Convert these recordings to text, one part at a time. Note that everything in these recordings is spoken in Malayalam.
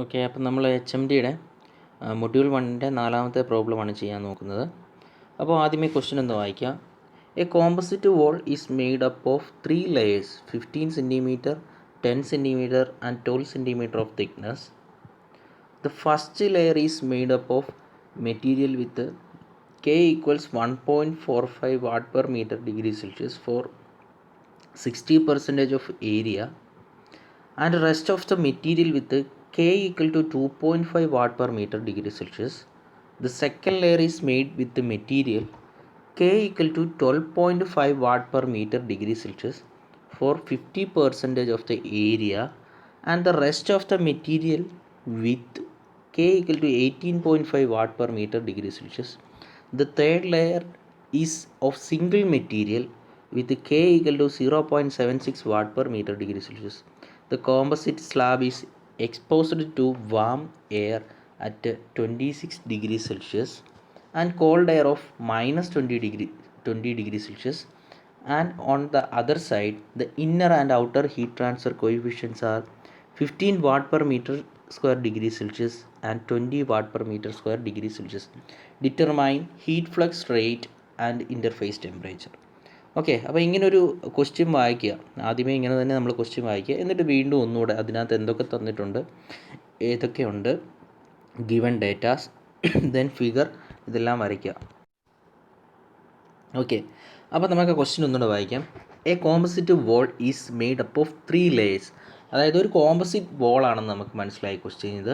ഓക്കെ, അപ്പം നമ്മൾ HMDയുടെ മൊഡ്യൂൾ 1ൻ്റെ 4ാമത്തെ പ്രോബ്ലമാണ് ചെയ്യാൻ നോക്കുന്നത്. അപ്പോൾ ആദ്യമേ ക്വസ്റ്റ്യൻ ഒന്ന് വായിക്കാം. A composite wall is made up of 3 layers 15 cm, 10 cm and 12 cm of thickness. The first layer is made up of material with K equals 1.45 watt per meter degree Celsius for 60% of area, and rest of the material with K equal to 2.5 watt per meter degree Celsius. The second layer is made with the material K equal to 12.5 watt per meter degree Celsius for 50% of the area, and the rest of the material with K equal to 18.5 watt per meter degree Celsius. The third layer is of single material with K equal to 0.76 watt per meter degree Celsius. The composite slab is exposed to warm air at 26 degrees Celsius and cold air of minus 20 degrees Celsius, and on the other side the inner and outer heat transfer coefficients are 15 watt per meter square degree Celsius and 20 watt per meter square degree Celsius. Determine heat flux rate and interface temperature. Okay, അപ്പോൾ ഇങ്ങനൊരു ക്വസ്റ്റ്യൻ വായിക്കുക. ആദ്യമേ ഇങ്ങനെ തന്നെ നമ്മൾ ക്വസ്റ്റ്യൻ വായിക്കുക, എന്നിട്ട് വീണ്ടും ഒന്നുകൂടെ അതിനകത്ത് എന്തൊക്കെ തന്നിട്ടുണ്ട്, ഏതൊക്കെയുണ്ട്, ഗിവൺ ഡേറ്റാസ്, ദെൻ ഫിഗർ, ഇതെല്ലാം വരയ്ക്കുക. ഓക്കെ, അപ്പോൾ നമുക്ക് ക്വസ്റ്റ്യൻ ഒന്നുകൂടെ വായിക്കാം. A composite wall is made up of 3 layers. അതായത് ഒരു കോമ്പോസിറ്റ് വോളാണെന്ന് നമുക്ക് മനസ്സിലായി ക്വസ്റ്റ്യൻ.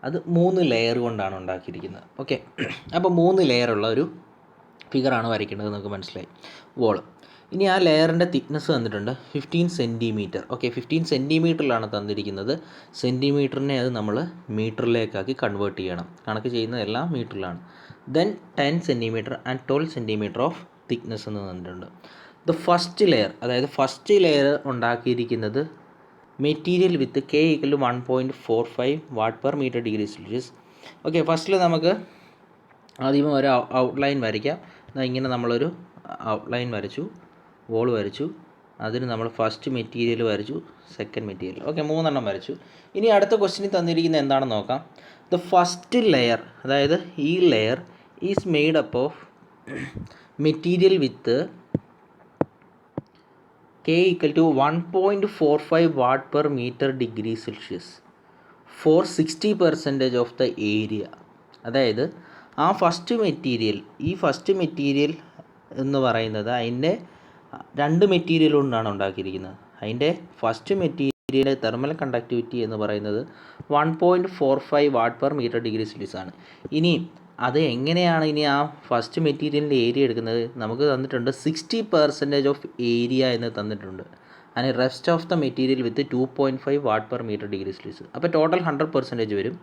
അത് 3 ലെയർ കൊണ്ടാണ് ഉണ്ടാക്കിയിരിക്കുന്നത്. ഓക്കെ, അപ്പോൾ 3 ലെയറുള്ള ഒരു ഫിഗറാണ് വരയ്ക്കേണ്ടത് നമുക്ക് മനസ്സിലായി, വോൾ. ഇനി ആ ലെയറിൻ്റെ തിക്നെസ് തന്നിട്ടുണ്ട് 15 സെൻറ്റിമീറ്റർ. ഓക്കെ, 15 സെൻറ്റിമീറ്ററിലാണ് തന്നിരിക്കുന്നത്. സെൻറ്റിമീറ്ററിനെ അത് നമ്മൾ മീറ്ററിലേക്കാക്കി കൺവേർട്ട് ചെയ്യണം. കണക്ക് ചെയ്യുന്നതെല്ലാം മീറ്ററിലാണ്. Then 10 centimetre and 12 centimetre of thickness എന്ന് തന്നിട്ടുണ്ട്. ദ ഫസ്റ്റ് ലെയർ, അതായത് ഫസ്റ്റ് ലെയർ ഉണ്ടാക്കിയിരിക്കുന്നത് material with K equal 1.45 watt per metre degree Celsius. Okay, ഫസ്റ്റിൽ നമുക്ക് ആദ്യമേ ഒരു ഔട്ട്ലൈൻ വരയ്ക്കാം. ഇങ്ങനെ നമ്മളൊരു ഔട്ട്ലൈൻ വരച്ചു, വോൾ വരച്ചു, അതിന് നമ്മൾ ഫസ്റ്റ് മെറ്റീരിയൽ വരച്ചു, സെക്കൻഡ് മെറ്റീരിയൽ. ഓക്കെ, 3 എണ്ണം വരച്ചു. ഇനി അടുത്ത ക്വസ്റ്റ്യനിൽ തന്നിരിക്കുന്നത് എന്താണെന്ന് നോക്കാം. ദ ഫസ്റ്റ് ലെയർ, അതായത് ഈ layer is made up of material with K equal to 1.45 watt per metre degree Celsius for 60% of the area. അതായത് ആ ഫസ്റ്റ് മെറ്റീരിയൽ, ഈ ഫസ്റ്റ് മെറ്റീരിയൽ എന്ന് പറയുന്നത് അതിൻ്റെ 2 മെറ്റീരിയൽ കൊണ്ടാണ് ഉണ്ടാക്കിയിരിക്കുന്നത്. അതിൻ്റെ ഫസ്റ്റ് മെറ്റീരിയൽ തെർമൽ കണ്ടക്ടിവിറ്റി എന്ന് പറയുന്നത് 1.45 watt per metre degree Celsius ആണ്. ഇനി അത് എങ്ങനെയാണ് ഇനി ആ ഫസ്റ്റ് മെറ്റീരിയലിൻ്റെ ഏരിയ എടുക്കുന്നത്? നമുക്ക് തന്നിട്ടുണ്ട് 60% ഓഫ് ഏരിയ എന്ന് തന്നിട്ടുണ്ട്. And rest of the material with 2.5 watt per metre degree Celsius. അപ്പോൾ ടോട്ടൽ 100% വരും.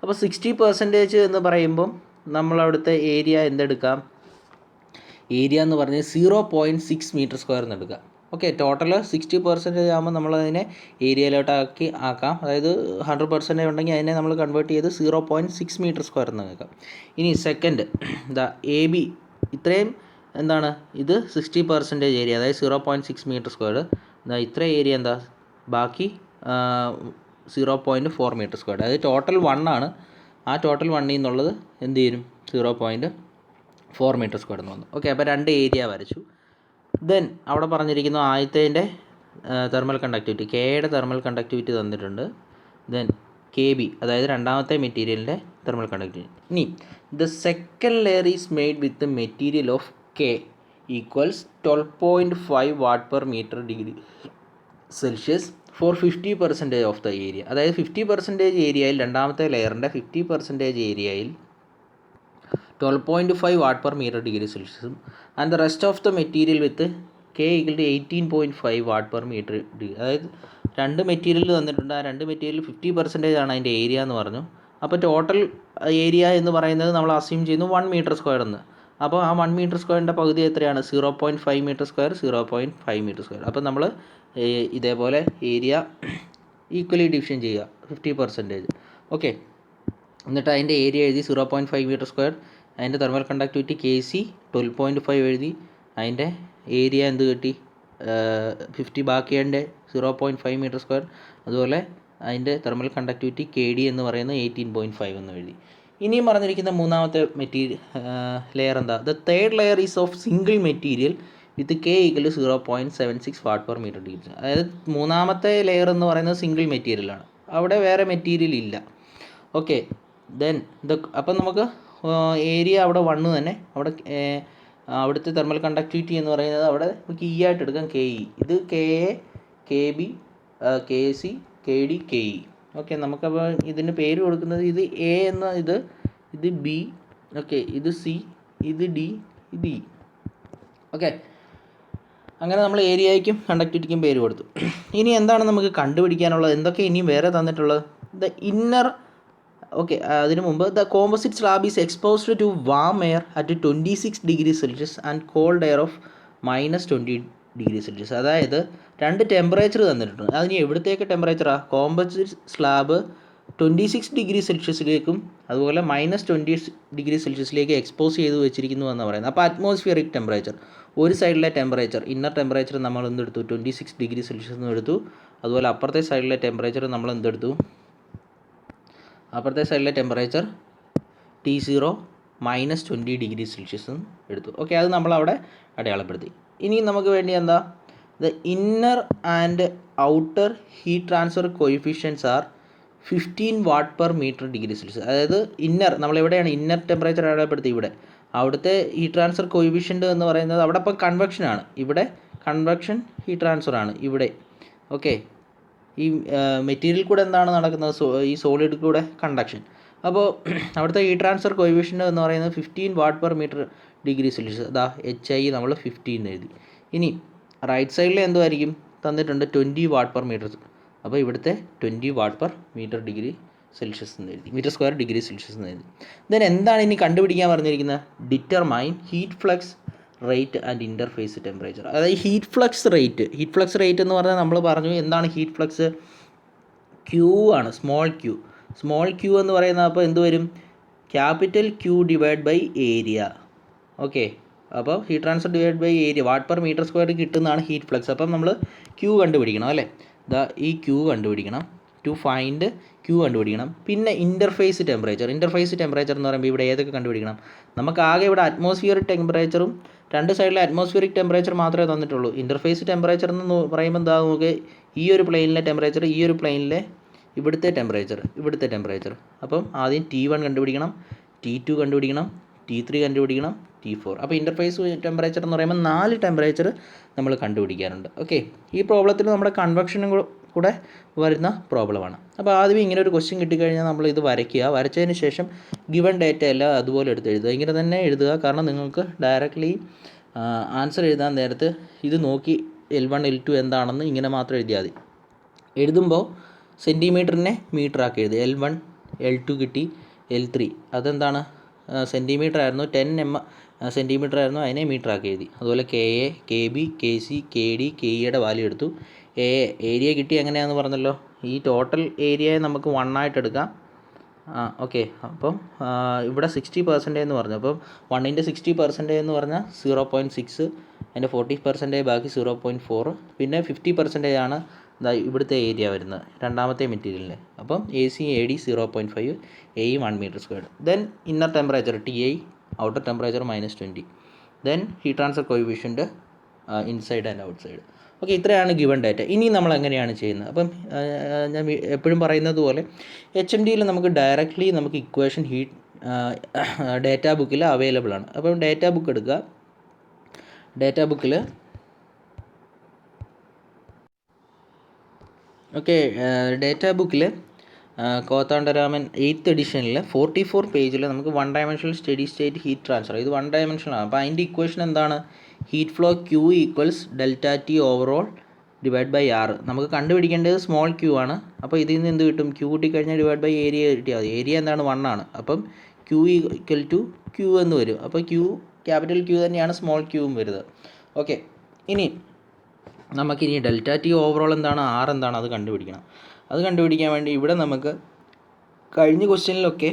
അപ്പോൾ 60% എന്ന് പറയുമ്പം നമ്മളവിടുത്തെ ഏരിയ എന്തെടുക്കാം? ഏരിയ എന്ന് പറഞ്ഞാൽ 0.6 മീറ്റർ സ്ക്വയർ എന്ന് എടുക്കാം. ഓക്കെ, ടോട്ടൽ 60% ആകുമ്പോൾ നമ്മളതിനെ ഏരിയയിലോട്ടാക്കി ആക്കാം. അതായത് 100% ഉണ്ടെങ്കിൽ അതിനെ നമ്മൾ കൺവേർട്ട് ചെയ്ത് 0.6 മീറ്റർ സ്ക്വയർ എന്ന് കേൾക്കാം. ഇനി സെക്കൻഡ് എന്താ, AB ഇത്രയും എന്താണ്, ഇത് 60% ഏരിയ, അതായത് 0.6 മീറ്റർ സ്ക്വയർ. എന്താ ഇത്ര ഏരിയ എന്താ, ബാക്കി 0.4 മീറ്റർ സ്ക്വയർ. അതായത് ടോട്ടൽ 1 ആണ്. ആ ടോട്ടൽ 1 എന്നുള്ളത് എന്ത് ചെയ്യും, 0.4 മീറ്റർ സ്ക്വയർ എന്ന് വന്നു. ഓക്കെ, അപ്പോൾ 2 ഏരിയ വരച്ചു. ദെൻ അവിടെ പറഞ്ഞിരിക്കുന്നു ആദ്യത്തേൻ്റെ തെർമൽ കണ്ടക്ടിവിറ്റി, കെയുടെ തെർമൽ കണ്ടക്ടിവിറ്റി തന്നിട്ടുണ്ട്. ദെൻ KB, അതായത് രണ്ടാമത്തെ മെറ്റീരിയലിൻ്റെ തെർമൽ കണ്ടക്ടിവിറ്റി. ഇനി the second layer is made with the material of K equals 12.5 watt per metre degree Celsius for 50% of the area. അതായത് 50% ഏരിയയിൽ, രണ്ടാമത്തെ ലെയറിൻ്റെ 50% ഏരിയയിൽ 12.5 വാട്ട് പെർ മീറ്റർ ഡിഗ്രി സെൽഷ്യസും and the rest of the material with K equal to 18.5 watt per metre degree. അതായത് 2 മെറ്റീരിയൽ തന്നിട്ടുണ്ട്. ആ 2 മെറ്റീരിയൽ 50% ആണ് അതിൻ്റെ ഏരിയ എന്ന് പറഞ്ഞു. അപ്പോൾ ടോട്ടൽ ഏരിയ എന്ന് പറയുന്നത് നമ്മൾ അസ്യൂം ചെയ്യുന്നു 1 മീറ്റർ സ്ക്വയർ എന്ന്. അപ്പോൾ ആ 1 മീറ്റർ സ്ക്വയറിൻ്റെ പകുതി എത്രയാണ്? 0.5 മീറ്റർ സ്ക്വയർ, 0.5 മീറ്റർ സ്ക്വയർ. അപ്പോൾ നമ്മൾ ഇതേപോലെ ഏരിയ ഈക്വലി ഡിവിഷൻ ചെയ്യുക 50%. ഓക്കെ, എന്നിട്ട് അതിൻ്റെ ഏരിയ എഴുതി 0.5 മീറ്റർ സ്ക്വയർ. അതിൻ്റെ തെർമൽ കണ്ടക്ടിവിറ്റി KC 12.5 എഴുതി. അതിൻ്റെ ഏരിയ എന്ത് കിട്ടി? 50 ബാക്കിയതിൻ്റെ 0.5 മീറ്റർ സ്ക്വയർ. അതുപോലെ അതിൻ്റെ തെർമൽ കണ്ടക്ടിവിറ്റി KD എന്ന് പറയുന്നത് 18.5 എന്ന് എഴുതി. ഇനിയും പറഞ്ഞിരിക്കുന്ന മൂന്നാമത്തെ ലെയർ എന്താ? The third layer is of single material with K = 0.76 watt per metre degree. അതായത് മൂന്നാമത്തെ ലെയർ എന്ന് പറയുന്നത് സിംഗിൾ മെറ്റീരിയലാണ്, അവിടെ വേറെ മെറ്റീരിയൽ ഇല്ല. ഓക്കെ, ദെൻ അപ്പം നമുക്ക് ഏരിയ അവിടെ 1 തന്നെ, അവിടുത്തെ തെർമൽ കണ്ടക്ടിവിറ്റി എന്ന് പറയുന്നത് അവിടെ നമുക്ക് E ആയിട്ട് എടുക്കാം, KE. ഇത് KA, KB, KC, KD, KE. Okay, നമുക്കപ്പോൾ ഇതിന് പേര് കൊടുക്കുന്നത് ഇത് A എന്ന ഇത് B, ഓക്കെ, ഇത് C, ഇത് D, ഇത് E. ഓക്കെ, അങ്ങനെ നമ്മൾ ഏരിയയ്ക്കും കണ്ടക്ടിവിറ്റിക്കും പേര് കൊടുത്തു. ഇനി എന്താണ് നമുക്ക് കണ്ടുപിടിക്കാനുള്ളത്? എന്തൊക്കെ ഇനിയും വേറെ തന്നിട്ടുള്ളത്? ദ ഇന്നർ, ഓക്കെ, അതിനു മുമ്പ് the composite slab is exposed to warm air at 26 degree Celsius and cold air of -20 degree Celsius. അതായത് 2 ടെമ്പറേച്ചർ തന്നിട്ടുണ്ട്. അതിന് എവിടത്തേക്ക് ടെമ്പറേച്ചറാണ്? കോമ്പോസിറ്റ് സ്ലാബ് 26 ഡിഗ്രി സെൽഷ്യസിലേക്കും അതുപോലെ -20 ഡിഗ്രി സെൽഷ്യസിലേക്ക് എക്സ്പോസ് ചെയ്ത് വെച്ചിരിക്കുന്നു എന്ന് പറയുന്നത്. അപ്പോൾ അറ്റ്മോസ്ഫിയറിക് ടെമ്പറേച്ചർ, ഒരു സൈഡിലെ ടെമ്പറേച്ചർ, ഇന്നർ ടെമ്പറേച്ചർ നമ്മൾ എന്തെടുത്തു? 26 ഡിഗ്രി സെൽഷ്യസ് എന്ന് എടുത്തു. അതുപോലെ അപ്പുറത്തെ സൈഡിലെ ടെമ്പറേച്ചർ നമ്മൾ എന്തെടുത്തു? അപ്പുറത്തെ സൈഡിലെ ടെമ്പറേച്ചർ T0 -20 ഡിഗ്രി സെൽഷ്യസ് എടുത്തു. ഓക്കെ, അത് നമ്മളവിടെ അടയാളപ്പെടുത്തി. ഇനി നമുക്ക് വേണ്ടി എന്താ? The inner and outer heat transfer coefficients are 15 watt per metre degree Celsius. അതായത് ഇന്നർ, നമ്മളെവിടെയാണ് ഇന്നർ ടെമ്പറേച്ചർ അടയാളപ്പെടുത്തി? ഇവിടെ. അവിടുത്തെ ഹീറ്റ് ട്രാൻസ്ഫർ കോയിഫിഷ്യൻ്റ് എന്ന് പറയുന്നത് അവിടെ ഇപ്പോൾ കൺവെക്ഷനാണ്, ഇവിടെ കൺവെക്ഷൻ ഹീറ്റ് ട്രാൻസ്ഫർ ആണ് ഇവിടെ. ഓക്കെ, ഈ മെറ്റീരിയൽ കൂടെ എന്താണ് നടക്കുന്നത്? ഈ സോളിഡ് കൂടെ കണ്ടക്ഷൻ. അപ്പോൾ അവിടുത്തെ ഹീറ്റ് ട്രാൻസ്ഫർ കോയിഫിഷ്യൻ്റ് എന്ന് പറയുന്നത് 15 watt per metre degree Celsius. അതാ HI നമ്മൾ 15 എഴുതി. ഇനി റൈറ്റ് സൈഡിൽ എന്തുമായിരിക്കും തന്നിട്ടുണ്ട്? 20 വാട്ട് പെർ മീറ്റർ. അപ്പോൾ ഇവിടുത്തെ 20 watt per metre degree Celsius എന്ന് എഴുതി, മീറ്റർ സ്ക്വയർ ഡിഗ്രി സെൽഷ്യസ് എന്ന് എഴുതി. ദെൻ എന്താണ് ഇനി കണ്ടുപിടിക്കാൻ പറഞ്ഞിരിക്കുന്നത്? Determine heat flux rate and interface temperature. അതായത് ഹീറ്റ് ഫ്ലക്സ് റേറ്റ് എന്ന് പറഞ്ഞാൽ നമ്മൾ പറഞ്ഞു എന്താണ് ഹീറ്റ് ഫ്ലക്സ്? Q ആണ്, സ്മോൾ Q എന്ന് പറയുന്നത് അപ്പോൾ എന്ത് വരും? Capital Q divide by area. Okay, അപ്പോൾ heat transfer divide by area, watt per metre square കിട്ടുന്നതാണ് ഹീറ്റ് ഫ്ലക്സ്. അപ്പം നമ്മൾ Q കണ്ടുപിടിക്കണം അല്ലേ? ഈ Q കണ്ടുപിടിക്കണം. ടു ഫൈൻഡ് Q കണ്ടുപിടിക്കണം. പിന്നെ ഇൻ്റർഫേസ് ടെമ്പറേച്ചർ എന്ന് പറയുമ്പോൾ ഇവിടെ ഏതൊക്കെ കണ്ടുപിടിക്കണം? നമുക്ക് ആകെ ഇവിടെ അറ്റ്മോസ്ഫിയറിക് ടെമ്പറേച്ചറും രണ്ട് സൈഡിലെ അറ്റ്മോസ്ഫിയറിക് ടെമ്പറേച്ചർ മാത്രമേ തന്നിട്ടുള്ളൂ. ഇൻ്റർഫേസ് ടെമ്പറേച്ചർ എന്ന് പറയുമ്പോൾ എന്താ? നമുക്ക് ഈ ഒരു പ്ലെയിനിലെ ടെമ്പറേച്ചർ, ഈ ഒരു പ്ലെയിനിലെ ഇവിടുത്തെ ടെമ്പറേച്ചർ. അപ്പം ആദ്യം T1 കണ്ടുപിടിക്കണം, T2 കണ്ടുപിടിക്കണം, T3 കണ്ടുപിടിക്കണം, T4. അപ്പോൾ ഇൻ്റർഫേസ് ടെമ്പറേച്ചർ എന്ന് പറയുമ്പോൾ 4 ടെമ്പറേച്ചർ നമ്മൾ കണ്ടുപിടിക്കാറുണ്ട്. ഓക്കെ, ഈ പ്രോബ്ലത്തിൽ നമ്മുടെ കൺവെക്ഷനും കൂടെ വരുന്ന പ്രോബ്ലമാണ്. അപ്പോൾ ആദ്യം ഇങ്ങനെ ഒരു ക്വസ്റ്റ്യൻ കിട്ടിക്കഴിഞ്ഞാൽ നമ്മൾ ഇത് വരച്ചതിന് ശേഷം ഗിവൺ ഡേറ്റ എല്ലാം അതുപോലെ എടുത്ത് എഴുതുക. ഇങ്ങനെ തന്നെ എഴുതുക, കാരണം നിങ്ങൾക്ക് ഡയറക്റ്റ്ലി ആൻസർ എഴുതാൻ നേരത്ത് ഇത് നോക്കി L1 L2 എന്താണെന്ന് ഇങ്ങനെ മാത്രം എഴുതിയാൽ മതി. എഴുതുമ്പോൾ സെൻറ്റിമീറ്ററിനെ മീറ്റർ ആക്കി എഴുതി. L1 L2 കിട്ടി, L3 അതെന്താണ്? സെൻറ്റിമീറ്റർ ആയിരുന്നു, 10 സെൻറ്റിമീറ്റർ ആയിരുന്നു, അതിനെ മീറ്റർ ആക്കി എഴുതി. അതുപോലെ KA, KB, KC, KD, KEയുടെ വാല്യൂ എടുത്തു. ഏരിയ കിട്ടി എങ്ങനെയാണെന്ന് പറഞ്ഞല്ലോ. ഈ ടോട്ടൽ ഏരിയയെ നമുക്ക് 1 ആയിട്ട് എടുക്കാം. ഓക്കെ, അപ്പം ഇവിടെ 60% എന്ന് പറഞ്ഞു. അപ്പം 1 × 60% എന്ന് പറഞ്ഞാൽ 0.6, അതിൻ്റെ 40% ബാക്കി 0.4, പിന്നെ 50% ആണ് ഇവിടുത്തെ ഏരിയ വരുന്നത് രണ്ടാമത്തെ മെറ്റീരിയലിന്. അപ്പം AC AD 0.5, AE 1 metre squared. Then inner temperature TI, outer temperature -20. Then heat transfer coefficient inside and outside. Okay, ഇത്രയാണ് ഗിവൺ ഡാറ്റ. ഇനി നമ്മൾ എങ്ങനെയാണ് ചെയ്യുന്നത്? അപ്പം ഞാൻ എപ്പോഴും പറയുന്നത് പോലെ HMDയിൽ നമുക്ക് ഡയറക്റ്റ്ലി നമുക്ക് ഇക്വേഷൻ ഡാറ്റ ബുക്കിൽ അവൈലബിൾ ആണ്. അപ്പം ഡാറ്റ ബുക്ക് എടുക്കുക. ഡാറ്റ ബുക്കിൽ കോത്താണ്ടരാമൻ 8th എഡിഷനിൽ 44 പേജിൽ നമുക്ക് 1 dimensional steady state heat transfer, ഇത് 1 ഡയമെൻഷനാണ്. അപ്പോൾ അതിൻ്റെ ഇക്വേഷൻ എന്താണ്? Heat flow Q = ΔT overall divide by R. നമുക്ക് കണ്ടുപിടിക്കേണ്ടത് സ്മോൾ Q ആണ്. അപ്പോൾ ഇതിൽ നിന്ന് എന്ത് കിട്ടും? Q കിട്ടിക്കഴിഞ്ഞാൽ ഡിവൈഡ് ബൈ ഏരിയ കിട്ടിയാൽ മതി. ഏരിയ എന്താണ്? 1 ആണ്. അപ്പം Q = Q എന്ന് വരും. അപ്പോൾ ക്യാപിറ്റൽ Q തന്നെയാണ് സ്മോൾ Qയും വരുന്നത്. ഓക്കെ, ഇനി നമുക്കിനി ΔT ഓവറോൾ എന്താണ്, R എന്താണ്, അത് കണ്ടുപിടിക്കണം. അത് കണ്ടുപിടിക്കാൻ വേണ്ടി ഇവിടെ നമുക്ക് കഴിഞ്ഞ ക്വസ്റ്റ്യനിലൊക്കെ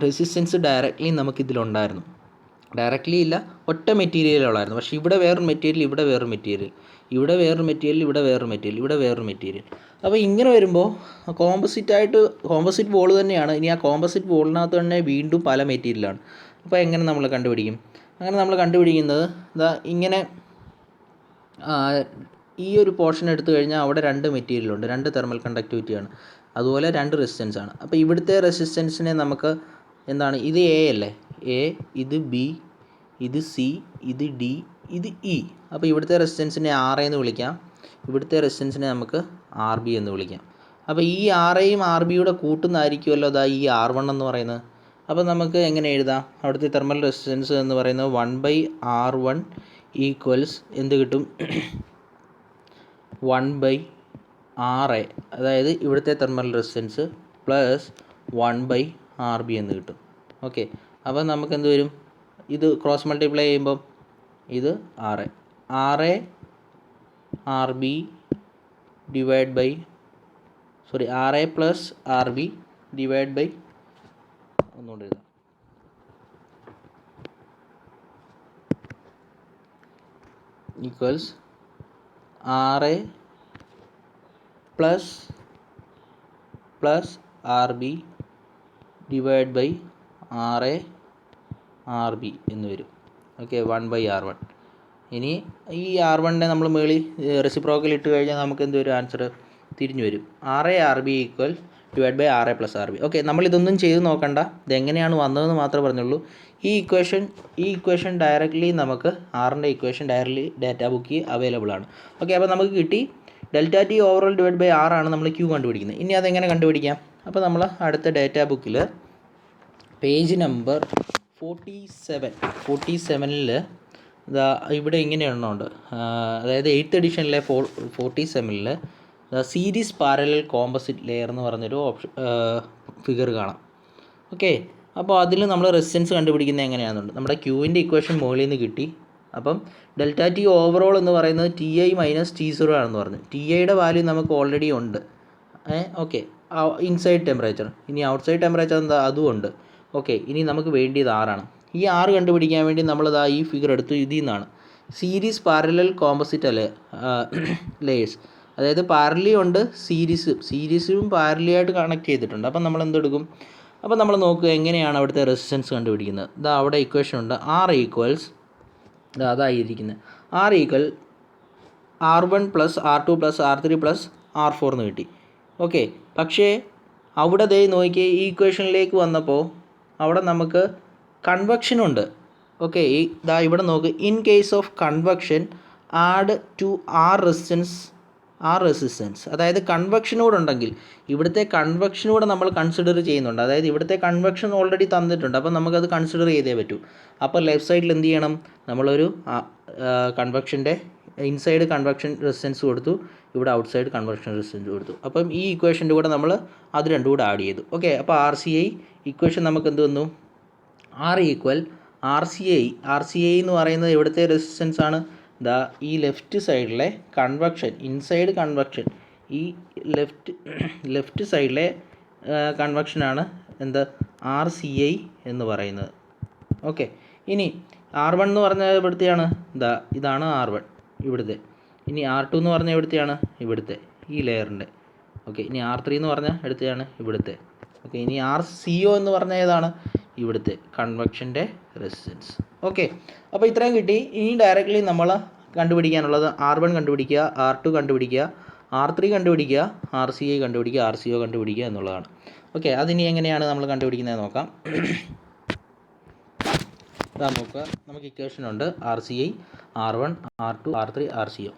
റെസിസ്റ്റൻസ് ഡയറക്റ്റ്ലി നമുക്കിതിലുണ്ടായിരുന്നു. ഡയറക്റ്റ്ലി ഇല്ല, ഒറ്റ മെറ്റീരിയലുള്ളായിരുന്നു. പക്ഷേ ഇവിടെ വേറൊരു മെറ്റീരിയൽ, ഇവിടെ വേറൊരു മെറ്റീരിയൽ. ഇവിടെ വേറൊരു മെറ്റീരിയൽ, ഇവിടെ വേറൊരു മെറ്റീരിയൽ, ഇവിടെ വേറൊരു മെറ്റീരിയൽ. അപ്പോൾ ഇങ്ങനെ വരുമ്പോൾ കോമ്പോസിറ്റ് ബോൾ തന്നെയാണ്. ഇനി ആ കോമ്പോസിറ്റ് ബോളിനകത്ത് തന്നെ വീണ്ടും പല മെറ്റീരിയലാണ്. അപ്പോൾ എങ്ങനെ നമ്മൾ കണ്ടുപിടിക്കും? അങ്ങനെ നമ്മൾ കണ്ടുപിടിക്കുന്നത് ഇങ്ങനെ ഈ ഒരു പോർഷൻ എടുത്തു കഴിഞ്ഞാൽ അവിടെ 2 മെറ്റീരിയലുണ്ട്, 2 തെർമൽ കണ്ടക്ടിവിറ്റിയാണ്, അതുപോലെ 2 റെസിസ്റ്റൻസ് ആണ്. അപ്പോൾ ഇവിടുത്തെ റെസിസ്റ്റൻസിനെ നമുക്ക് എന്താണ്, ഇത് എ അല്ലേ, എ, ഇത് ബി, ഇത് സി, ഇത് ഡി, ഇത് ഇ. അപ്പോൾ ഇവിടുത്തെ റെസിസ്റ്റൻസിനെ ആർ എന്ന് വിളിക്കാം, ഇവിടുത്തെ റെസിസ്റ്റൻസിനെ നമുക്ക് ആർ ബി എന്ന് വിളിക്കാം. അപ്പോൾ ഈ ആർ എയും ആർ ബിയുടെ കൂട്ടുന്നതായിരിക്കുമല്ലോ ഈ R1 എന്ന് പറയുന്നത്. അപ്പോൾ നമുക്ക് എങ്ങനെ എഴുതാം? അവിടുത്തെ തെർമൽ റെസിസ്റ്റൻസ് എന്ന് പറയുന്നത് 1/R1 ഈക്വൽസ് എന്ത് കിട്ടും? 1/RA, അതായത് ഇവിടുത്തെ തെർമൽ റെസിസ്റ്റൻസ് പ്ലസ് 1/RB എന്ന് കിട്ടും. ഓക്കെ, അപ്പോൾ നമുക്ക് എന്ത് വരും? ഇത് ക്രോസ് മൾട്ടിപ്ലൈ ചെയ്യുമ്പം ഇത് RA RB divide by RA plus RB divide by ഒന്നുകൊണ്ട് എഴുതാം, equals RA plus RB divide by RA RB എന്ന് വരും. Okay, 1/R1. ഇനി ഈ R1നെ നമ്മൾ മേളിൽ റെസിപ്രോക്കൽ ഇട്ട് കഴിഞ്ഞാൽ നമുക്ക് എന്ത് വരും? ആൻസർ തിരിഞ്ഞു വരും. RA RB equal divide by RA plus RB. Okay, നമ്മളിതൊന്നും ചെയ്ത് നോക്കണ്ട, ഇതെങ്ങനെയാണ് വന്നതെന്ന് മാത്രമേ പറഞ്ഞുള്ളൂ. ഈ ഇക്വേഷൻ ഡയറക്റ്റ്ലി നമുക്ക് ആറിൻ്റെ ഇക്വേഷൻ ഡയറക്റ്റ്ലി ഡാറ്റാ ബുക്കിൽ അവൈലബിൾ ആണ്. ഓക്കെ, അപ്പോൾ നമുക്ക് കിട്ടി ΔT overall divide by R ആണ് നമ്മൾ Q കണ്ടുപിടിക്കുന്നത്. ഇനി അതെങ്ങനെ കണ്ടുപിടിക്കാം? അപ്പോൾ നമ്മൾ അടുത്ത ഡാറ്റാ ബുക്കിൽ പേജ് നമ്പർ 47ൽ ഇവിടെ ഇങ്ങനെ എണ്ണമുണ്ട്. അതായത് 8th എഡിഷനിലെ 47ൽ സീരീസ് പാരലൽ കോമ്പോസിറ്റ് ലെയർ എന്ന് പറഞ്ഞൊരു ഫിഗർ കാണാം. ഓക്കെ, അപ്പോൾ അതിൽ നമ്മൾ റെസിസ്റ്റൻസ് കണ്ടുപിടിക്കുന്നത് എങ്ങനെയാണെന്നുണ്ട്. നമ്മുടെ ക്യൂവിൻ്റെ ഇക്വേഷൻ മുകളിൽ നിന്ന് കിട്ടി. അപ്പം ΔT ഓവറോൾ എന്ന് പറയുന്നത് TI മൈനസ് T0 ആണെന്ന് പറഞ്ഞു. TIയുടെ വാല്യൂ നമുക്ക് ഓൾറെഡി ഉണ്ട്. Okay, inside temperature. ഇനി ഔട്ട്സൈഡ് ടെമ്പറേച്ചർ എന്താ? അതും ഉണ്ട്. ഓക്കെ, ഇനി നമുക്ക് വേണ്ടിയത് ആറാണ്. ഈ R കണ്ടുപിടിക്കാൻ വേണ്ടി നമ്മളിതാ ഈ ഫിഗർ എടുത്തു. ഇതിൽ നിന്നാണ് സീരീസ് പാരലൽ കോമ്പോസിറ്റ് ലെയേഴ്സ്, അതായത് പാരലി ഉണ്ട്, സീരീസും പാരലിയായിട്ട് കണക്ട് ചെയ്തിട്ടുണ്ട്. അപ്പം നമ്മൾ എന്തെടുക്കും? അപ്പോൾ നമ്മൾ നോക്കുക എങ്ങനെയാണ് അവിടുത്തെ റെസിസ്റ്റൻസ് കണ്ടുപിടിക്കുന്നത്. അവിടെ ഇക്വേഷൻ ഉണ്ട്. R ഈക്വൽസ് അതായിരിക്കുന്നത്. R equal R1 plus R2 plus R3 plus R4 എന്ന് കിട്ടി. ഓക്കെ, പക്ഷേ അവിടെ നോക്കിയേ, ഈ ഇക്വേഷനിലേക്ക് വന്നപ്പോൾ അവിടെ നമുക്ക് കൺവെക്ഷൻ ഉണ്ട്. ഓക്കെ, ഇവിടെ നോക്ക്, in case of convection add to R resistance, അതായത് കൺവെക്ഷനൂടെ ഉണ്ടെങ്കിൽ ഇവിടുത്തെ കൺവെക്ഷനൂടെ നമ്മൾ കൺസിഡർ ചെയ്യുന്നുണ്ട്. അതായത് ഇവിടുത്തെ കൺവെക്ഷൻ ഓൾറെഡി തന്നിട്ടുണ്ട്, അപ്പോൾ നമുക്കത് കൺസിഡർ ചെയ്തേ പറ്റൂ. അപ്പോൾ ലെഫ്റ്റ് സൈഡിൽ എന്ത് ചെയ്യണം? നമ്മളൊരു കൺവെക്ഷൻ്റെ ഇൻസൈഡ് കൺവെക്ഷൻ റെസിസ്റ്റൻസ് കൊടുത്തു, ഇവിടെ ഔട്ട്സൈഡ് കൺവെക്ഷൻ റെസിസ്റ്റൻസ് കൊടുത്തു. അപ്പം ഈ ഇക്വേഷൻ്റെ കൂടെ നമ്മൾ അത് രണ്ടും കൂടെ ആഡ് ചെയ്തു. ഓക്കെ, അപ്പോൾ RCI ഇക്വേഷൻ നമുക്ക് എന്ത് വന്നു? R ഈക്വൽ RCI എന്ന് പറയുന്നത് ഇവിടുത്തെ റെസിസ്റ്റൻസ് ആണ്. ഈ ലെഫ്റ്റ് സൈഡിലെ കൺവെക്ഷൻ, ഇൻസൈഡ് കൺവെക്ഷൻ, ഈ ലെഫ്റ്റ് സൈഡിലെ കൺവെക്ഷനാണ് എന്ത്? RCI എന്ന് പറയുന്നത്. ഓക്കെ, ഇനി R1 എന്ന് പറഞ്ഞാൽ ഇവിടുത്തെയാണ്, ഇതാണ് R1 ഇവിടുത്തെ. ഇനി R2 എന്ന് പറഞ്ഞാൽ ഇവിടുത്തെയാണ്, ഇവിടുത്തെ ഈ ലെയറിൻ്റെ. ഓക്കെ, ഇനി R3 എന്ന് പറഞ്ഞാൽ എടുത്തതാണ് ഇവിടുത്തെ. ഓക്കെ, ഇനി RCO എന്ന് പറഞ്ഞാൽ ഏതാണ്? ഇവിടുത്തെ കൺവെക്ഷൻ്റെ റെസിസ്റ്റൻസ്. ഓക്കെ, അപ്പോൾ ഇത്രയും കിട്ടി. ഇനി ഡയറക്റ്റ്ലി നമ്മൾ കണ്ടുപിടിക്കാനുള്ളത് R1 കണ്ടുപിടിക്കുക, R2 കണ്ടുപിടിക്കുക, R3 കണ്ടുപിടിക്കുക, RCI കണ്ടുപിടിക്കുക, RCO കണ്ടുപിടിക്കുക എന്നുള്ളതാണ്. ഓക്കെ, അതിനി എങ്ങനെയാണ് നമ്മൾ കണ്ടുപിടിക്കുന്നത് നോക്കാം. നോക്കുക, നമുക്ക് ഇക്വേഷൻ ഉണ്ട്. RCI, R1, R2, R3, RCO.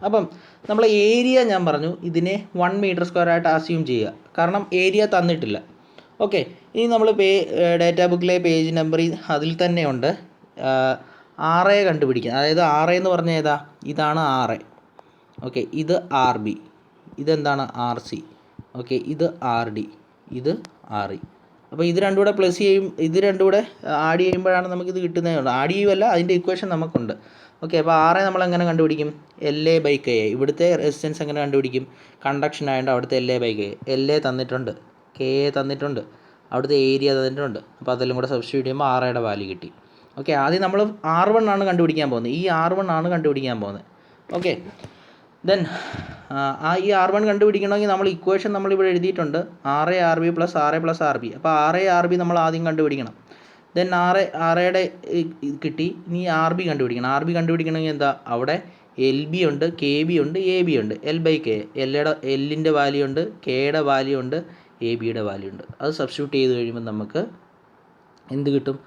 അപ്പം നമ്മൾ ഏരിയ ഞാൻ പറഞ്ഞു ഇതിനെ 1 മീറ്റർ സ്ക്വയർ ആയിട്ട് അസ്യൂം ചെയ്യുക, കാരണം ഏരിയ തന്നിട്ടില്ല. ഓക്കെ, ഇനി നമ്മൾ ഡാറ്റാ ബുക്കിലെ പേജ് നമ്പർ അതിൽ തന്നെ ഉണ്ട് RA കണ്ടുപിടിക്കുക. അതായത് RA എന്ന് പറഞ്ഞാൽ ഏതാ? ഇതാണ് RA. ഓക്കെ, ഇത് RB, ഇതെന്താണ്? RC. ഓക്കെ, ഇത് RD, ഇത് RE. അപ്പോൾ ഇത് രണ്ടും കൂടെ പ്ലസ് ചെയ്യും, ഇത് രണ്ടും കൂടെ ആഡ് ചെയ്യുമ്പോഴാണ് നമുക്കിത് കിട്ടുന്നത്. ആഡ് ചെയ്യുമല്ല, അതിൻ്റെ ഇക്വേഷൻ നമുക്കുണ്ട്. ഓക്കെ, അപ്പോൾ RA നമ്മൾ എങ്ങനെ കണ്ടുപിടിക്കും? LA/KA. ഇവിടുത്തെ റെസിസ്റ്റൻസ് എങ്ങനെ കണ്ടുപിടിക്കും? കണ്ടക്ഷൻ ആയതുകൊണ്ട് അവിടുത്തെ LA/KA. LA തന്നിട്ടുണ്ട്, KA തന്നിട്ടുണ്ട്, അവിടുത്തെ ഏരിയ തന്നിട്ടുണ്ട്. അപ്പോൾ അതെല്ലാം കൂടെ സബ്സ്റ്റിറ്റ്യൂട്ട് ചെയ്യുമ്പോൾ RAയുടെ വാല്യൂ കിട്ടി. ഓക്കെ, ആദ്യം നമ്മൾ R1 ആണ് കണ്ടുപിടിക്കാൻ പോകുന്നത്. ഈ R1 ആണ് കണ്ടുപിടിക്കാൻ പോകുന്നത്. ഓക്കെ, ദെൻ ഈ R1 കണ്ടുപിടിക്കണമെങ്കിൽ നമ്മൾ ഇക്വേഷൻ നമ്മളിവിടെ എഴുതിയിട്ടുണ്ട് RA RB + RA + RB. അപ്പോൾ RA RB നമ്മൾ ആദ്യം കണ്ടുപിടിക്കണം. ദെൻ RAയുടെ കിട്ടി. ഇനി RB കണ്ടുപിടിക്കണം. RB കണ്ടുപിടിക്കണമെങ്കിൽ എന്താ, അവിടെ LB ഉണ്ട്, KB ഉണ്ട്, AB ഉണ്ട്. L/K, എല്ലിൻ്റെ വാല്യൂ ഉണ്ട്, കെയുടെ വാല്യൂ ഉണ്ട്, ABയുടെ വാല്യൂ ഉണ്ട്. അത് സബ്സ്റ്റിറ്റ്യൂട്ട് ചെയ്ത് കഴിയുമ്പോൾ നമുക്ക് എന്ത് കിട്ടും,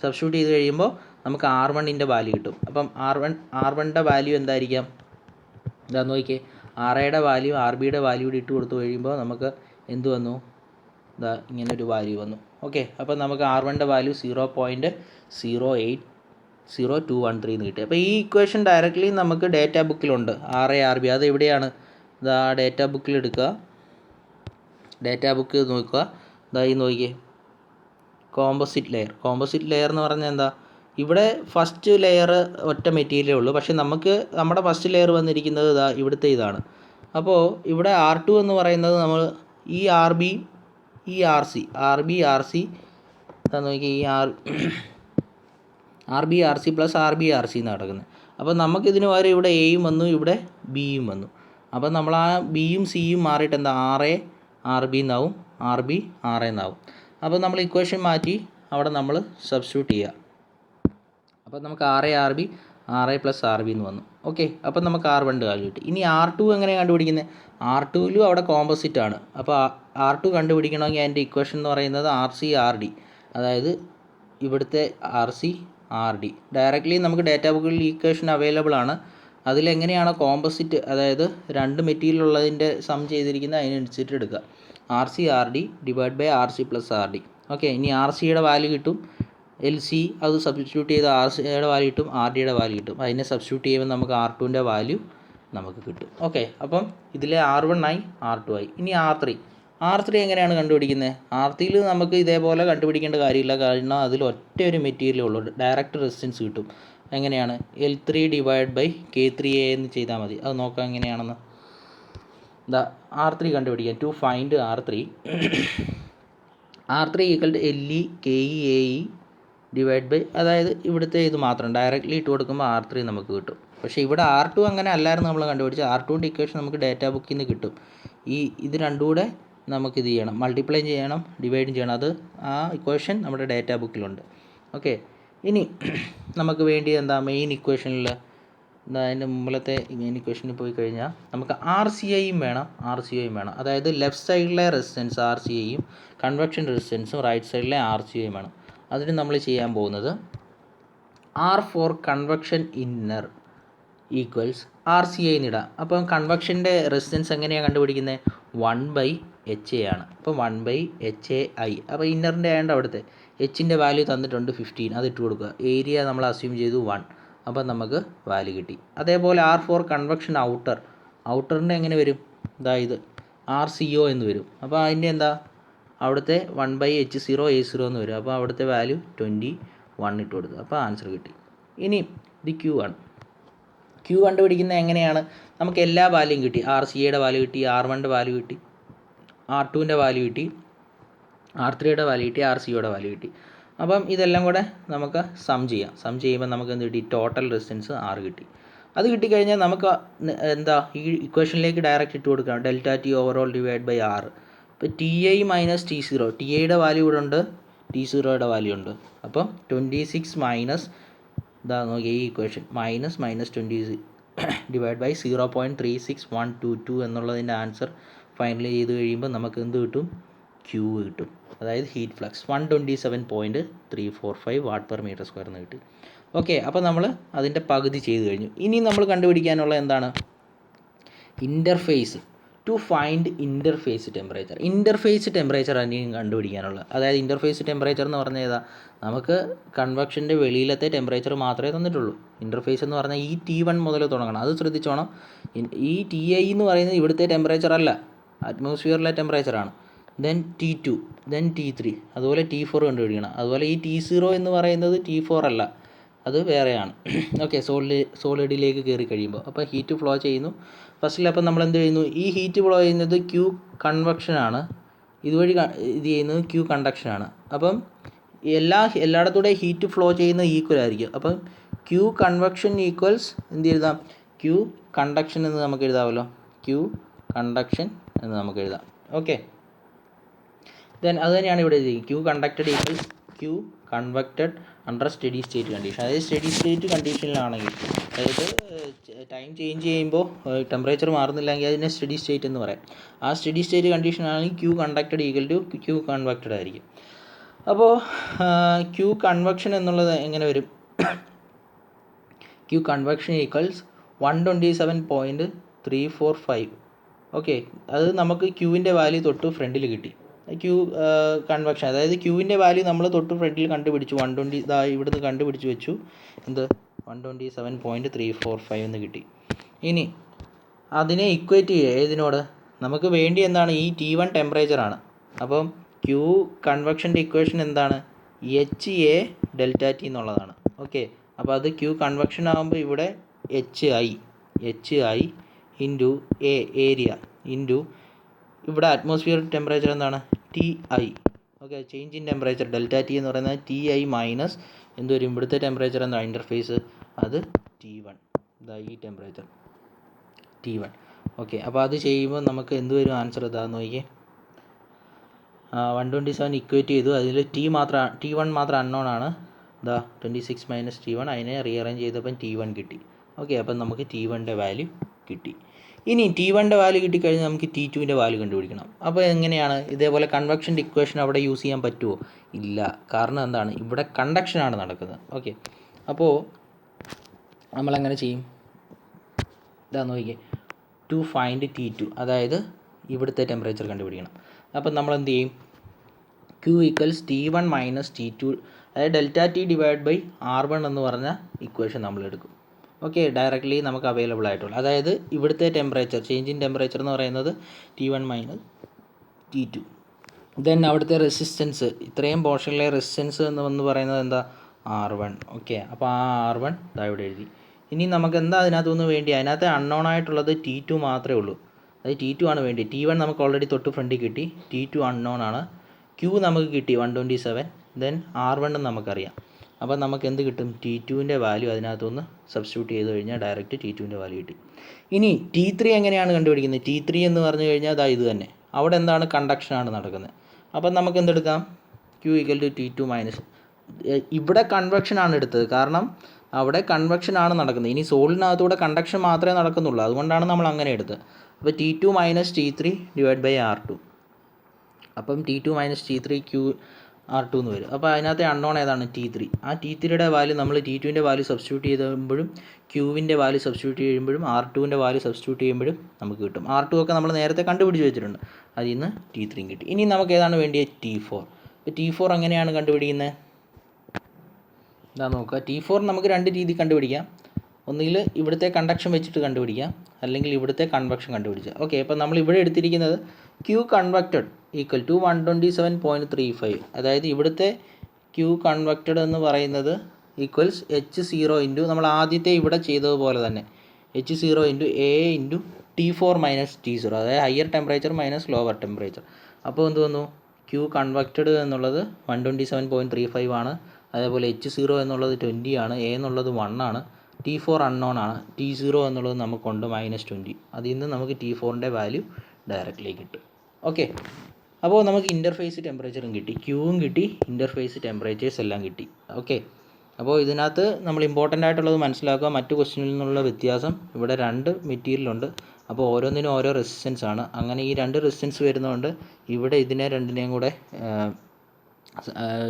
സബ്സ്റ്റിറ്റ്യൂട്ട് ചെയ്ത് കഴിയുമ്പോൾ നമുക്ക് R1ൻ്റെ വാല്യൂ കിട്ടും. അപ്പം R1ൻ്റെ വാല്യൂ എന്തായിരിക്കാം, ഇതാ നോക്കിയേ, RAയുടെ വാല്യൂ RBയുടെ വാല്യൂ കൂടി ഇട്ട് കൊടുത്തു കഴിയുമ്പോൾ നമുക്ക് എന്ത് വന്നു, ഇതാ ഇങ്ങനൊരു വാല്യൂ വന്നു. ഓക്കെ, അപ്പോൾ നമുക്ക് R1ൻ്റെ വാല്യൂ 0.080213 എന്ന് കിട്ടി. അപ്പോൾ ഈ ഇക്വേഷൻ ഡയറക്റ്റ്ലി നമുക്ക് ഡേറ്റാ ബുക്കിലുണ്ട്. RA RB അത് എവിടെയാണ്, ഇതാ ഡേറ്റാ ബുക്കിൽ എടുക്കുക, ഡേറ്റാ ബുക്ക് നോക്കുക, ഇതാ ഈ നോക്കിയേ, കോമ്പോസിറ്റ് ലെയർ എന്ന് പറഞ്ഞാൽ എന്താ, ഇവിടെ ഫസ്റ്റ് ലെയർ ഒറ്റ മെറ്റീരിയലേ ഉള്ളൂ. പക്ഷേ നമ്മുടെ ഫസ്റ്റ് ലെയർ വന്നിരിക്കുന്നത് ഇതാ ഇവിടുത്തെ ഇതാണ്. അപ്പോൾ ഇവിടെ R2 എന്ന് പറയുന്നത് നമ്മൾ ഈ RB ഈ RC നോക്കി, ഈ RB RC + RB RC എന്ന് നടക്കുന്നത്. അപ്പോൾ നമുക്കിതിന് പകരം ഇവിടെ എയും വന്നു, ഇവിടെ ബിയും വന്നു. അപ്പോൾ നമ്മൾ ആ ബിയും സിയും മാറിയിട്ട് എന്താ RA RB എന്നാവും, RB RA എന്നാവും. അപ്പോൾ നമ്മൾ ഇക്വേഷൻ മാറ്റി അവിടെ നമ്മൾ സബ്സ്റ്റിറ്റ്യൂട്ട് ചെയ്യുക. അപ്പോൾ നമുക്ക് RA RB RA + RB എന്ന് വന്നു. ഓക്കെ, അപ്പോൾ നമുക്ക് R1 വാല്യൂ കിട്ടി. ഇനി R2 എങ്ങനെയാണ് കണ്ടുപിടിക്കുന്നത്, R2ലും അവിടെ കോമ്പോസിറ്റ് ആണ്. അപ്പോൾ R2 കണ്ടുപിടിക്കണമെങ്കിൽ അതിൻ്റെ ഇക്വേഷൻ എന്ന് പറയുന്നത് RC RD, അതായത് ഇവിടുത്തെ RC RD. ഡയറക്റ്റ്ലി നമുക്ക് ഡേറ്റാ ബുക്കിൽ ഇക്വേഷൻ അവൈലബിൾ ആണ്. അതിലെങ്ങനെയാണോ കോമ്പോസിറ്റ്, അതായത് രണ്ട് മെറ്റീരിയൽ ഉള്ളതിൻ്റെ സം ചെയ്തിരിക്കുന്നത് അതിനനുസരിച്ച് എടുക്കുക. RC RD / RC + RD. Okay, ഇനി RCയുടെ വാല്യൂ കിട്ടും, LC അത് സബ്സ്റ്റിറ്റ്യൂട്ട് ചെയ്ത് RCയുടെ വാല്യൂ കിട്ടും, RDയുടെ വാല്യൂ കിട്ടും. അതിനെ സബ്സ്റ്റിറ്റ്യൂട്ട് ചെയ്യുമ്പോൾ നമുക്ക് R2ൻ്റെ വാല്യൂ നമുക്ക് കിട്ടും. ഓക്കെ, അപ്പം ഇതിലെ R1 ആയി, R2 ആയി. ഇനി R3 എങ്ങനെയാണ് കണ്ടുപിടിക്കുന്നത്, R3യിൽ നമുക്ക് ഇതേപോലെ കണ്ടുപിടിക്കേണ്ട കാര്യമില്ല, കാരണം അതിൽ ഒറ്റ ഒരു മെറ്റീരിയലേ ഉള്ളൂ. ഡയറക്റ്റ് റെസിസ്റ്റൻസ് കിട്ടും. എങ്ങനെയാണ്, L3 / K3A എന്ന് ചെയ്താൽ മതി. അത് നോക്കാം എങ്ങനെയാണെന്ന്. R3 കണ്ടുപിടിക്കാം. To find R3 = LE KE AE / അതായത് ഇവിടുത്തെ ഇത് മാത്രം ഡയറക്റ്റ്ലി ഇട്ട് കൊടുക്കുമ്പോൾ R3 നമുക്ക് കിട്ടും. പക്ഷേ ഇവിടെ R2 അങ്ങനെ അല്ലായിരുന്നു നമ്മൾ കണ്ടുപിടിച്ചത്. R2ൻ്റെ ഇക്വേഷൻ നമുക്ക് ഡേറ്റാ ബുക്കിൽ നിന്ന് കിട്ടും. ഇത് രണ്ടും കൂടെ നമുക്ക് ഇത് ചെയ്യണം, മൾട്ടിപ്ലൈ ചെയ്യണം, ഡിവൈഡ് ചെയ്യണം. അത് ആ ഇക്വേഷൻ നമ്മുടെ ഡേറ്റാ ബുക്കിലുണ്ട്. ഓക്കെ, ഇനി നമുക്ക് വേണ്ടി എന്താ മെയിൻ ഇക്വേഷനിൽ, അതിൻ്റെ മുമ്പിലത്തെ മെയിൻ ഇക്വേഷനിൽ പോയി കഴിഞ്ഞാൽ നമുക്ക് RCIയും വേണം. അതായത് ലെഫ്റ്റ് സൈഡിലെ റെസിസ്റ്റൻസ് RCIയും കൺവെക്ഷൻ റെസിസ്റ്റൻസും റൈറ്റ് സൈഡിലെ RCIയും വേണം. അതിന് നമ്മൾ ചെയ്യാൻ പോകുന്നത് R for convection inner equals RCI എന്നിടാം. അപ്പം കൺവെക്ഷൻ്റെ റെസിസ്റ്റൻസ് എങ്ങനെയാണ് കണ്ടുപിടിക്കുന്നത്, 1/HA ആണ്. അപ്പം 1/HAI. അപ്പോൾ ഇന്നറിൻ്റെ ആയതുകൊണ്ട് അവിടുത്തെ Hൻ്റെ വാല്യൂ തന്നിട്ടുണ്ട് 15, അത് ഇട്ട് കൊടുക്കുക. ഏരിയ നമ്മൾ അസ്യൂം ചെയ്തു 1, അപ്പം നമുക്ക് വാല്യൂ കിട്ടി. അതേപോലെ R for കൺവെക്ഷൻ ഔട്ടറിൻ്റെ എങ്ങനെ വരും, ഇത് RCO എന്ന് വരും. അപ്പോൾ അതിൻ്റെ എന്താ, അവിടുത്തെ 1/H0A0 എന്ന് വരും. അപ്പോൾ അവിടുത്തെ വാല്യൂ 21 ഇട്ട് കൊടുക്കുക. അപ്പോൾ ആൻസർ കിട്ടി. ഇനി ഇത് Q കണ്ടുപിടിക്കുന്നത് എങ്ങനെയാണ്, നമുക്ക് എല്ലാ വാല്യൂയും കിട്ടി. RCAയുടെ വാല്യൂ കിട്ടി, R1ൻ്റെ വാല്യൂ കിട്ടി, R2ൻ്റെ വാല്യൂ കിട്ടി, R3യുടെ വാല്യൂ കിട്ടി, RCOയുടെ വാല്യൂ കിട്ടി. അപ്പം ഇതെല്ലാം കൂടെ നമുക്ക് സം ചെയ്യുമ്പോൾ നമുക്ക് എന്ത് കിട്ടി, ടോട്ടൽ റെസിസ്റ്റൻസ് R കിട്ടി. അത് കിട്ടിക്കഴിഞ്ഞാൽ നമുക്ക് എന്താ ഈ ഇക്വേഷനിലേക്ക് ഡയറക്റ്റ് ഇട്ട് കൊടുക്കാം, ∆T ഓവറോൾ / R. ഇപ്പോൾ TI - T0, TIയുടെ വാല്യൂ ഇവിടെ ഉണ്ട്, T0യുടെ വാല്യൂ ഉണ്ട്. അപ്പം 26 ഇതാ നോക്കിയാൽ ഈ ഇക്വേഷൻ -20 / 0.36122 എന്നുള്ളതിൻ്റെ ആൻസർ ഫൈനൽ ചെയ്ത് കഴിയുമ്പോൾ നമുക്ക് എന്ത് കിട്ടും, Q കിട്ടും. അതായത് ഹീറ്റ് ഫ്ലക്സ് 127.345 Wm² എന്ന് കിട്ടി. ഓക്കെ, അപ്പോൾ നമ്മൾ അതിൻ്റെ പകുതി ചെയ്ത് കഴിഞ്ഞു. ഇനി നമ്മൾ കണ്ടുപിടിക്കാനുള്ള എന്താണ്, interface. To find interface temperature തന്നെയും കണ്ടുപിടിക്കാനുള്ളത്. അതായത് ഇൻ്റർഫേസ് ടെമ്പറേച്ചർ എന്ന് പറഞ്ഞാൽ ഏതാ, നമുക്ക് കൺവെക്ഷൻ്റെ വെളിയിലത്തെ ടെമ്പറേച്ചർ മാത്രമേ തന്നിട്ടുള്ളൂ. ഇൻ്റർഫേസ് എന്ന് പറഞ്ഞാൽ ഈ T1 മുതൽ തുടങ്ങണം, അത് ശ്രദ്ധിച്ചോണം. ഈ TI എന്ന് പറയുന്നത് ഇവിടുത്തെ ടെമ്പറേച്ചർ അല്ല, അറ്റ്മോസ്ഫിയറിലെ ടെമ്പറേച്ചറാണ്. ദെൻ T2, ദെൻ T3, അതുപോലെ T4 കണ്ടുപിടിക്കണം. അതുപോലെ ഈ T0 എന്ന് പറയുന്നത് T4 അല്ല, അത് വേറെയാണ്. ഓക്കെ, സോളിഡിലേക്ക് കയറി കഴിയുമ്പോൾ അപ്പോൾ ഹീറ്റ് ഫ്ലോ ചെയ്യുന്നു ഫസ്റ്റിൽ. അപ്പം നമ്മൾ എന്ത് ചെയ്യുന്നു, ഈ ഹീറ്റ് ഫ്ലോ ചെയ്യുന്നത് Q കൺവെക്ഷനാണ്, ഇതുവഴി ഇത് ചെയ്യുന്നത് Q കണ്ടക്ഷനാണ്. അപ്പം എല്ലായിടത്തൂടെ ഹീറ്റ് ഫ്ലോ ചെയ്യുന്നത് ഈക്വൽ ആയിരിക്കും. അപ്പം ക്യൂ കൺവെക്ഷൻ ഈക്വൽസ് എന്ത് എഴുതാം, ക്യൂ കണ്ടക്ഷൻ എന്ന് നമുക്ക് എഴുതാമല്ലോ, ക്യൂ കണ്ടക്ഷൻ എന്ന് നമുക്ക് എഴുതാം. ഓക്കെ, ദെൻ അത് തന്നെയാണ് ഇവിടെ എഴുതിയത്, Q conducted equals Q convected under steady state condition. അതായത് സ്റ്റഡി സ്റ്റേറ്റ് കണ്ടീഷനിലാണെങ്കിൽ, അതായത് ടൈം ചേഞ്ച് ചെയ്യുമ്പോൾ ടെമ്പറേച്ചർ മാറുന്നില്ലെങ്കിൽ അതിനെ സ്റ്റഡി സ്റ്റേറ്റ് എന്ന് പറയാം. ആ സ്റ്റഡി സ്റ്റേറ്റ് കണ്ടീഷനാണെങ്കിൽ Q conducted equal to Q convected ആയിരിക്കും. അപ്പോൾ ക്യൂ കൺവെക്ഷൻ എന്നുള്ളത് എങ്ങനെ വരും, ക്യൂ കൺവെക്ഷൻ ഈക്വൽസ് 127.345. ഓക്കെ, അത് നമുക്ക് ക്യൂവിൻ്റെ വാല്യൂ തൊട്ട് ഫ്രണ്ടിൽ കിട്ടി. ക്യൂ കൺവെക്ഷൻ, അതായത് ക്യൂവിൻ്റെ വാല്യൂ നമ്മൾ തൊട്ട് ഫ്രണ്ടിൽ കണ്ടുപിടിച്ചു, 120 ഇവിടുന്ന് കണ്ടുപിടിച്ച് വെച്ചു, എന്ത് 127.345 എന്ന് കിട്ടി. ഇനി അതിനെ ഇക്വേറ്റ് ചെയ്യുക ഏതിനോട്, നമുക്ക് വേണ്ടി എന്താണ്, ഈ T1 ടെമ്പറേച്ചറാണ്. അപ്പം ക്യൂ കൺവെക്ഷൻ്റെ ഇക്വേഷൻ എന്താണ്, HA ∆T എന്നുള്ളതാണ്. ഓക്കെ, അപ്പോൾ അത് ക്യൂ കൺവെക്ഷൻ ആകുമ്പോൾ ഇവിടെ HI ഇൻറ്റു ഏരിയ ഇൻറ്റു ഇവിടെ അറ്റ്മോസ്ഫിയർ ടെമ്പറേച്ചർ എന്താണ്, TI. Okay, change in temperature ∆T എന്ന് പറയുന്നത് TI മൈനസ് എന്ത് വരും, ഇവിടുത്തെ ടെമ്പറേച്ചർ എന്താണ് ഇൻ്റർഫേസ്, അത് T1, ഈ ടെമ്പറേച്ചർ T1. ഓക്കെ, അപ്പോൾ അത് ചെയ്യുമ്പോൾ നമുക്ക് എന്ത് വരും, ആൻസർ ഇതാന്ന് നോക്കിയേ, 127 ഇക്വേറ്റ് ചെയ്തു, അതിൽ T1 മാത്രം അൺനോൺ ആണ്, 26 മൈനസ് T1, അതിനെ റീഅറേഞ്ച് ചെയ്തപ്പം T1 കിട്ടി. ഓക്കെ, അപ്പം നമുക്ക് T1ൻ്റെ വാല്യൂ കിട്ടി. ഇനി T1ൻ്റെ വാല്യൂ കിട്ടിക്കഴിഞ്ഞാൽ നമുക്ക് T2ൻ്റെ വാല്യൂ കണ്ടുപിടിക്കണം. അപ്പോൾ എങ്ങനെയാണ്, ഇതേപോലെ കൺവെക്ഷൻ്റെ ഇക്വേഷൻ അവിടെ യൂസ് ചെയ്യാൻ പറ്റുമോ, ഇല്ല. കാരണം എന്താണ്, ഇവിടെ കണ്ടക്ഷനാണ് നടക്കുന്നത്. ഓക്കെ, അപ്പോൾ നമ്മളെങ്ങനെ ചെയ്യും, നോക്കിയേ, ടു ഫൈൻഡ് T2, അതായത് ഇവിടുത്തെ ടെമ്പറേച്ചർ കണ്ടുപിടിക്കണം. അപ്പം നമ്മൾ എന്ത് ചെയ്യും, Q equals T1 minus T2, അതായത് ∆T ഡിവൈഡ് ബൈ R1 എന്ന് പറഞ്ഞ ഇക്വേഷൻ നമ്മൾ എടുക്കും. ഓക്കെ, ഡയറക്റ്റ്ലി നമുക്ക് അവൈലബിൾ ആയിട്ടുള്ള, അതായത് ഇവിടുത്തെ ടെമ്പറേച്ചർ, ചേഞ്ച് ഇൻ ടെമ്പറേച്ചർ എന്ന് പറയുന്നത് T1 മൈനസ് T2. ദെൻ അവിടുത്തെ റെസിസ്റ്റൻസ്, ഇത്രയും പോർഷനിലെ റെസിസ്റ്റൻസ് എന്ന് പറയുന്നത് എന്താ, R1. ഓക്കെ, അപ്പോൾ ആ R1 ഇവിടെ എഴുതി. ഇനി നമുക്ക് എന്താ അതിനകത്തുനിന്ന് വേണ്ടി, അതിനകത്ത് അൺനോൺ ആയിട്ടുള്ളത് T2 മാത്രമേ ഉള്ളൂ, അത് T2 ആണ് വേണ്ടി. T1 നമുക്ക് ഓൾറെഡി തൊട്ട് ഫ്രണ്ടിൽ കിട്ടി, T2 അൺനോൺ ആണ്. Q നമുക്ക് കിട്ടി 127, ദെൻ R1 നമുക്കറിയാം. അപ്പോൾ നമുക്ക് എന്ത് കിട്ടും, T2ൻ്റെ വാല്യൂ അതിനകത്തുനിന്ന് സബ്സ്റ്റിറ്റ്യൂട്ട് ചെയ്ത് കഴിഞ്ഞാൽ ഡയറക്റ്റ് T2ൻ്റെ വാല്യൂ കിട്ടി. ഇനി T3 എങ്ങനെയാണ് കണ്ടുപിടിക്കുന്നത്, T3 എന്ന് പറഞ്ഞു കഴിഞ്ഞാൽ ഇത് തന്നെ, അവിടെ എന്താണ്, കണ്ടക്ഷനാണ് നടക്കുന്നത്. അപ്പം നമുക്ക് എന്തെടുക്കാം, Q equal to T2 minus, ഇവിടെ കൺവെക്ഷനാണ് എടുത്തത്, കാരണം അവിടെ കൺവെക്ഷനാണ് നടക്കുന്നത്. ഇനി സോളിനകത്തൂടെ കണ്ടക്ഷൻ മാത്രമേ നടക്കുന്നുള്ളൂ, അതുകൊണ്ടാണ് നമ്മൾ അങ്ങനെ എടുത്തത്. അപ്പോൾ T2 minus T3 divide by R2, അപ്പം T2 മൈനസ് T3 R2 എന്ന് വരും. അപ്പോൾ അതിനകത്തെ അൺനോൺ ഏതാണ്, T3. ആ T3യുടെ വാല്യൂ നമ്മൾ T2ൻ്റെ വാല്യൂ സബ്സ്റ്റിറ്റ്യൂട്ട് ചെയ്യുമ്പോഴും Qവിൻ്റെ വാല്യൂ സബ്സ്റ്റിറ്റ്യൂട്ട് ചെയ്യുമ്പോഴും R2ൻ്റെ വാല്യൂ സബ്സ്റ്റിറ്റ്യൂട്ട് ചെയ്യുമ്പോഴും നമുക്ക് കിട്ടും. R2 ഒക്കെ നമ്മൾ നേരത്തെ കണ്ടുപിടിച്ച് വെച്ചിട്ടുണ്ട്, അതിൽ നിന്ന് T3 കിട്ടി. ഇനി നമുക്ക് ഏതാണ് വേണ്ടിയത്, T4. അപ്പോൾ T4 എങ്ങനെയാണ് കണ്ടുപിടിക്കുന്നത്, നോക്കുക. T4 നമുക്ക് രണ്ട് രീതി കണ്ടുപിടിക്കാം, ഒന്നുകിൽ ഇവിടുത്തെ കണ്ടക്ഷൻ വെച്ചിട്ട് കണ്ടുപിടിക്കാം, അല്ലെങ്കിൽ ഇവിടുത്തെ കൺവെക്ഷൻ കണ്ടുപിടിക്കുക. ഓക്കെ, അപ്പോൾ നമ്മൾ ഇവിടെ എടുത്തിരിക്കുന്നത് Q കൺവെക്റ്റഡ് ഈക്വൽ ടു 127.35, അതായത് ഇവിടുത്തെ Q കൺവെക്റ്റഡ് എന്ന് പറയുന്നത് ഈക്വൽസ് H0 ഇൻറ്റു നമ്മൾ ആദ്യത്തെ ഇവിടെ ചെയ്തതുപോലെ തന്നെ H0 into A into T4 minus T0, അതായത് higher temperature minus lower temperature. അപ്പോൾ എന്ത് വന്നു, Q കൺവെക്റ്റഡ് എന്നുള്ളത് 127.35 ആണ്, അതേപോലെ H0 എന്നുള്ളത് 20 ആണ്, A എന്നുള്ളത് 1 ആണ്, T4 അൺനോൺ ആണ്, T0 എന്നുള്ളത് നമുക്കുണ്ട് -20. അതിൽ നിന്ന് നമുക്ക് T4ൻ്റെ വാല്യൂ ഡയറക്റ്റ്ലി കിട്ടും. ഓക്കെ, അപ്പോൾ നമുക്ക് ഇൻ്റർഫേസ് ടെമ്പറേച്ചറും കിട്ടി, ക്യൂവും കിട്ടി, ഇൻ്റർഫേസ് ടെമ്പറേച്ചേഴ്സ് എല്ലാം കിട്ടി. ഓക്കെ, അപ്പോൾ ഇതിനകത്ത് നമ്മൾ ഇമ്പോർട്ടൻ്റ് ആയിട്ടുള്ളത് മനസ്സിലാക്കുക, മറ്റു ക്വസ്റ്റ്യനിൽ നിന്നുള്ള വ്യത്യാസം, ഇവിടെ രണ്ട് മെറ്റീരിയലുണ്ട്, അപ്പോൾ ഓരോന്നിനും ഓരോ റെസിസ്റ്റൻസ് ആണ്. അങ്ങനെ ഈ രണ്ട് റെസിസ്റ്റൻസ് വരുന്നതുകൊണ്ട് ഇവിടെ ഇതിനെ രണ്ടിനെയും കൂടെ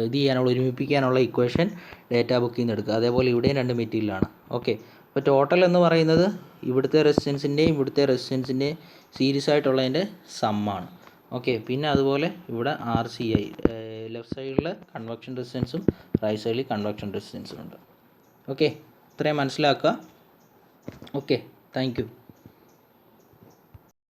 ഇത് ചെയ്യാനുള്ള, ഒരുമിപ്പിക്കാനുള്ള ഇക്വേഷൻ ഡേറ്റ ബുക്കിൽ നിന്ന് എടുക്കുക. അതേപോലെ ഇവിടെയും രണ്ട് മെറ്റീരിയലാണ്. ഓക്കെ, അപ്പോൾ ടോട്ടൽ എന്ന് പറയുന്നത് ഇവിടുത്തെ റെസിസ്റ്റൻസിൻ്റെയും ഇവിടുത്തെ റെസിസ്റ്റൻസിൻ്റെയും സീരീസ് ആയിട്ടുള്ളതിൻ്റെ സമ്മാണ്. ഓക്കെ, പിന്നെ അതുപോലെ ഇവിടെ RCI, ലെഫ്റ്റ് സൈഡിൽ കൺവെക്ഷൻ റെസിസ്റ്റൻസും റൈറ്റ് സൈഡിൽ കൺവെക്ഷൻ റെസിസ്റ്റൻസും ഉണ്ട്. ഓക്കെ, ഇത്രയും മനസ്സിലാക്കുക. Okay, thank you.